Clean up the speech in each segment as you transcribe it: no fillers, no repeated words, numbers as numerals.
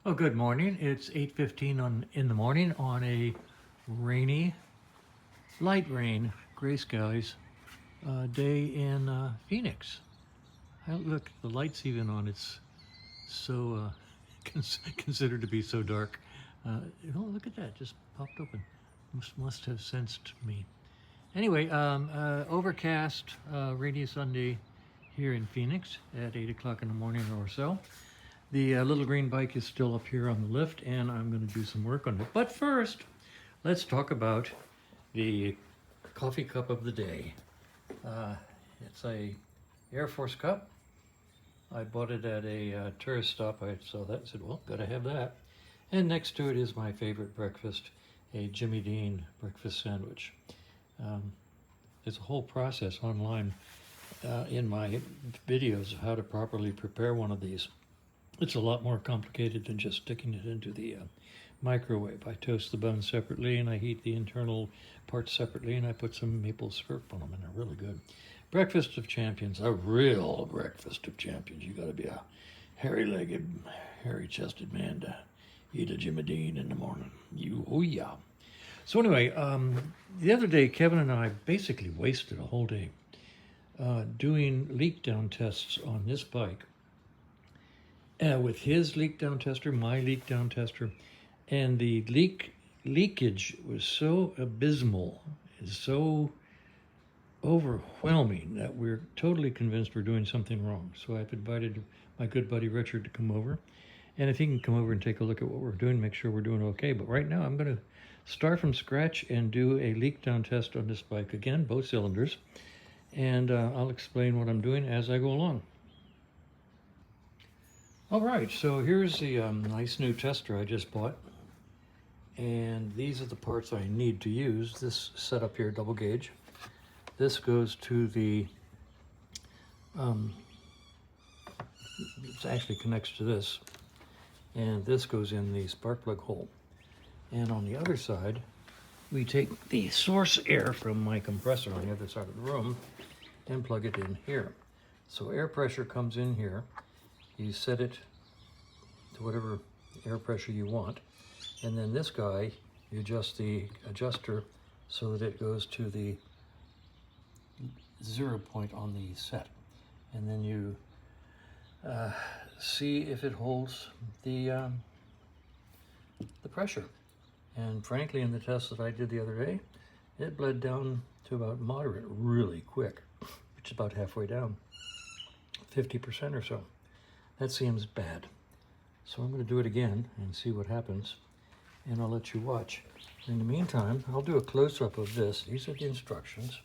Oh, good morning. It's 8:15 in the morning on a rainy, light rain, gray skies day in Phoenix. Look, the light's even on. It's so considered to be so dark. Oh, look at that! Just popped open. Must have sensed me. Anyway, overcast, rainy Sunday here in Phoenix at 8 o'clock in the morning or so. The little green bike is still up here on the lift, and I'm going to do some work on it. But first, let's talk about the coffee cup of the day. It's a Air Force cup. I bought it at a tourist stop. I saw that and said, well, gotta have that. And next to it is my favorite breakfast, a Jimmy Dean breakfast sandwich. There's a whole process online in my videos of how to properly prepare one of these. It's a lot more complicated than just sticking it into the microwave. I toast the buns separately and I heat the internal parts separately and I put some maple syrup on them and they're really good. Breakfast of champions, a real breakfast of champions. You gotta be a hairy-legged, hairy-chested man to eat a Jimmy Dean in the morning. Oh yeah. So anyway, the other day Kevin and I basically wasted a whole day doing leak down tests on this bike. With his leak down tester, my leak down tester, and the leakage was so abysmal, is so overwhelming that we're totally convinced we're doing something wrong. So I've invited my good buddy Richard to come over, and if he can come over and take a look at what we're doing, make sure we're doing okay. But right now I'm going to start from scratch and do a leak down test on this bike again, both cylinders, and I'll explain what I'm doing as I go along. All right, so here's the nice new tester I just bought. And these are the parts I need to use. This setup here, double gauge. This goes to the, it actually connects to this. And this goes in the spark plug hole. And on the other side, we take the source air from my compressor on the other side of the room and plug it in here. So air pressure comes in here. You set it to whatever air pressure you want. And then this guy, you adjust the adjuster so that it goes to the 0 point on the set. And then you see if it holds the pressure. And frankly, in the test that I did the other day, it bled down to about moderate really quick, which is about halfway down, 50% or so. That seems bad. So I'm going to do it again and see what happens, and I'll let you watch. In the meantime, I'll do a close-up of this. These are the instructions.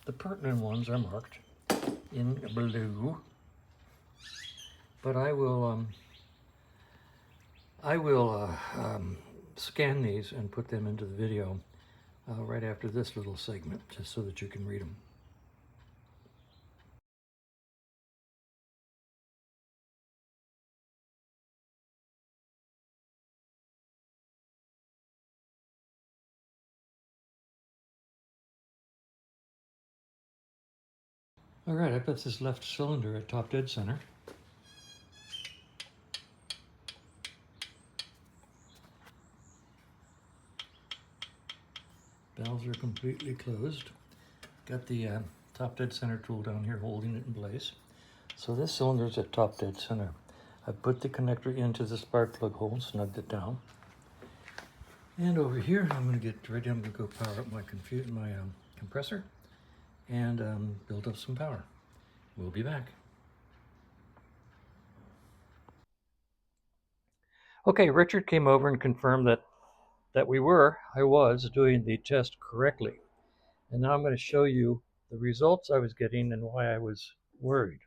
The pertinent ones are marked in blue, but I will scan these and put them into the video right after this little segment, just so that you can read them. All right, I put this left cylinder at top dead center. Valves are completely closed. Got the top dead center tool down here holding it in place. So this cylinder is at top dead center. I put the connector into the spark plug hole and snugged it down. And over here, I'm going to get ready. I'm going to go power up my compressor and build up some power. We'll be back. Okay, Richard came over and confirmed that I was doing the test correctly. And now I'm going to show you the results I was getting and why I was worried.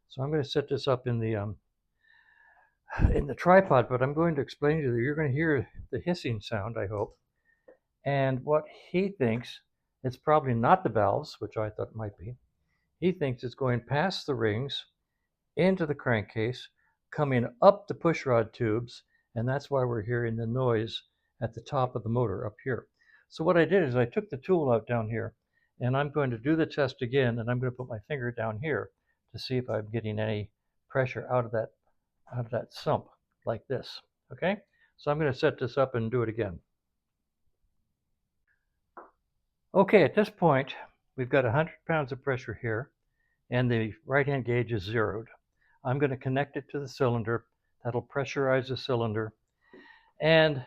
So I'm going to set this up in the tripod, but I'm going to explain to you that you're going to hear the hissing sound, I hope. And what he thinks, it's probably not the valves, which I thought might be. He thinks it's going past the rings, into the crankcase, coming up the pushrod tubes, and that's why we're hearing the noise at the top of the motor up here. So what I did is I took the tool out down here, and I'm going to do the test again, and I'm going to put my finger down here to see if I'm getting any pressure out of that sump like this. Okay, so I'm going to set this up and do it again. Okay, at this point, we've got 100 pounds of pressure here, and the right-hand gauge is zeroed. I'm going to connect it to the cylinder. That'll pressurize the cylinder, and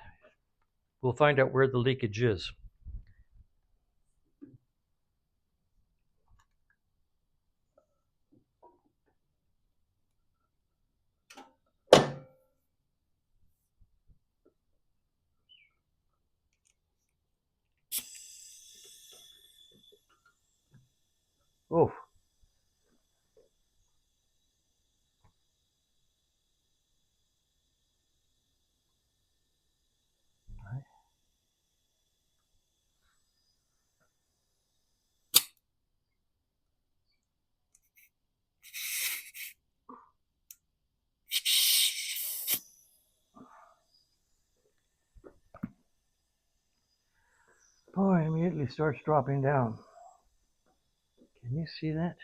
we'll find out where the leakage is. Oh, boy, immediately starts dropping down. Can you see that?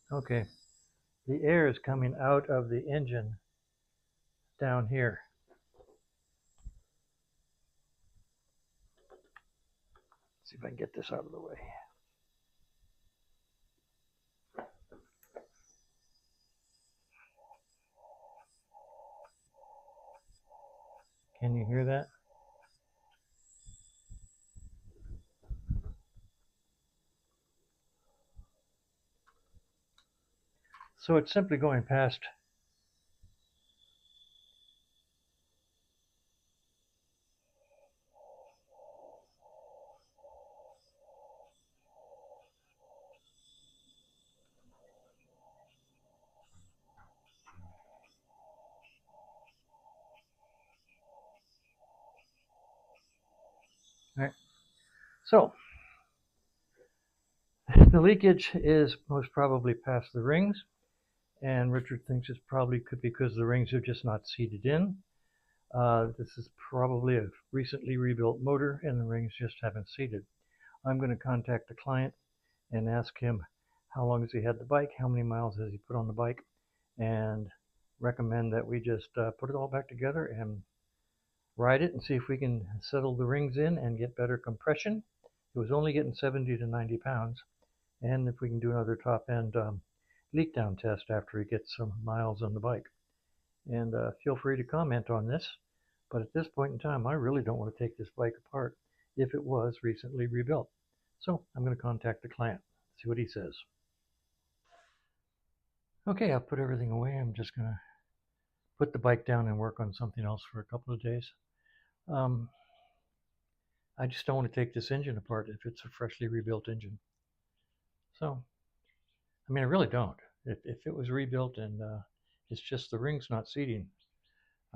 Okay, the air is coming out of the engine down here. Let's see if I can get this out of the way. Can you hear that? So it's simply going past. All right. So the leakage is most probably past the rings, and Richard thinks it's probably could be because the rings are just not seated in. This is probably a recently rebuilt motor, and the rings just haven't seated. I'm going to contact the client and ask him how long has he had the bike, how many miles has he put on the bike, and recommend that we just put it all back together and ride it and see if we can settle the rings in and get better compression. It was only getting 70 to 90 pounds, and if we can do another top end leak down test after he gets some miles on the bike. And feel free to comment on this, but at this point in time, I really don't want to take this bike apart if it was recently rebuilt. So I'm going to contact the client, see what he says. Okay, I'll put everything away. I'm just going to put the bike down and work on something else for a couple of days. I just don't want to take this engine apart if it's a freshly rebuilt engine. So, I mean, I really don't. If it was rebuilt and it's just the rings not seating,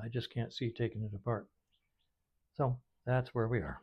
I just can't see taking it apart. So that's where we are.